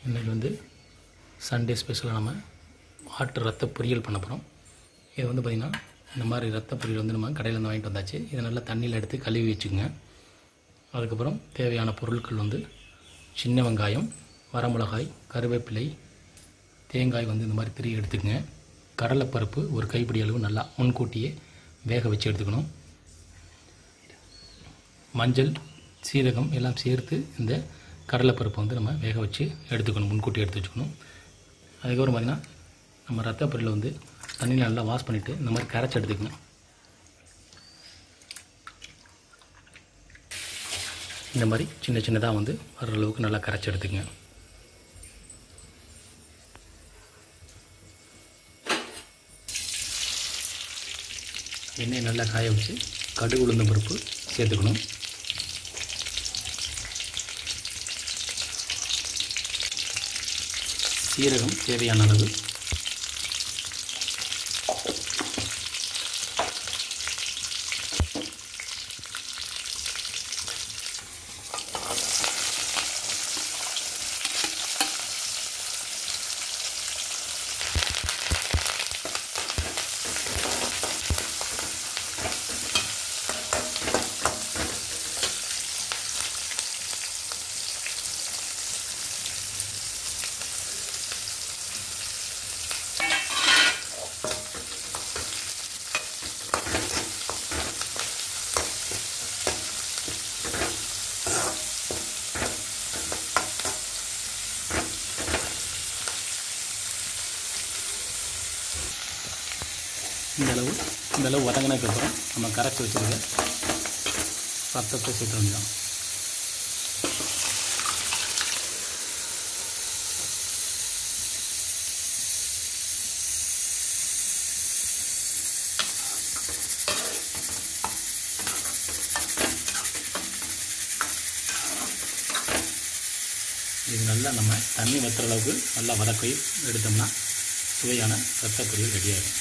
இன்றைக்கி வந்து சண்டே ஸ்பெஷலாக நம்ம ஆட்டு ரத்த பொரியல் பண்ண போகிறோம். இது வந்து பார்த்திங்கன்னா இந்த மாதிரி ரத்த பொரியல் வந்து நம்ம கடையில் இருந்து வாங்கிட்டு வந்தாச்சு. இதை நல்லா தண்ணியில் எடுத்து கழுவி வச்சுக்கோங்க. அதுக்கப்புறம் தேவையான பொருட்கள் வந்து சின்ன வெங்காயம், வரமிளகாய், கருவேப்பிலை, தேங்காய் வந்து இந்த மாதிரி திரி எடுத்துக்கங்க. கடலைப்பருப்பு ஒரு கைப்பிடி அளவு நல்லா முன்கூட்டியே வேக வச்சு எடுத்துக்கணும். மஞ்சள், சீரகம் எல்லாம் சேர்த்து இந்த கடலைப்பருப்பு வந்து நம்ம வேக வச்சு எடுத்துக்கணும், முன்கூட்டி எடுத்து வச்சுக்கணும். அதுக்கப்புறம் பார்த்திங்கன்னா நம்ம ரத்த பொரியலை வந்து தண்ணியில் நல்லா வாஷ் பண்ணிவிட்டு இந்த மாதிரி கரைச்சி எடுத்துக்கணும். இந்த மாதிரி சின்ன சின்னதாக வந்து வர்ற அளவுக்கு நல்லா கரைச்சி எடுத்துக்கங்க. எண்ணெய் நல்லா காய வச்சு கடுகு உளுந்தம் பருப்பு சேர்த்துக்கணும். சீரகம் தேவையான அளவு, இந்த அளவு வதங்கினதுக்கப்புறம் நம்ம கரைச்சி வச்சுருக்க ரத்தத்தை சேர்க்க வேண்டியதான். இது நல்லா நம்ம தண்ணி வற்றுற அளவுக்கு நல்லா வதக்கி எடுத்தோம்னா சுவையான ரத்த பொரியல் ரெடியாகிடும்.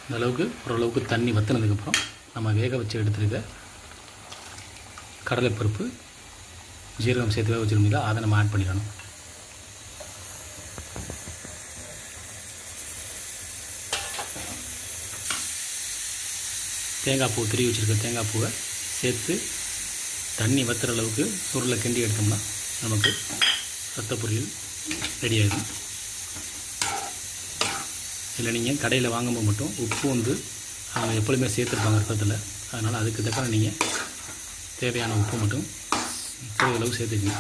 இந்த அளவுக்கு ஓரளவுக்கு தண்ணி வற்றினதுக்கப்புறம் நம்ம வேக வச்சு எடுத்துருக்க கடலைப்பருப்பு, ஜீரகம் சேர்த்து வேக வச்சுருந்தீங்களா அதை நம்ம ஆட் பண்ணிடணும். தேங்காய் பூ திரி வச்சுருக்க தேங்காய் பூவை சேர்த்து தண்ணி வற்றுற அளவுக்கு சுருளை கிண்டி எடுத்தோம்னா நமக்கு ரத்த பொரியல் ரெடி ஆகிடும். இல்லை நீங்கள் கடையில் வாங்கும்போது மட்டும் உப்பு வந்து அவங்க எப்பொழுதுமே சேர்த்துருப்பாங்க ரத்தத்தில், அதனால் அதுக்கு தக்க நீங்கள் தேவையான உப்பு மட்டும் சிறிதளவு சேர்த்துக்கங்க.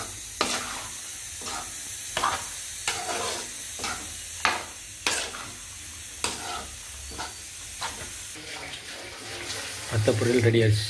ரத்த பொரியல் ரெடி ஆகிடுச்சு.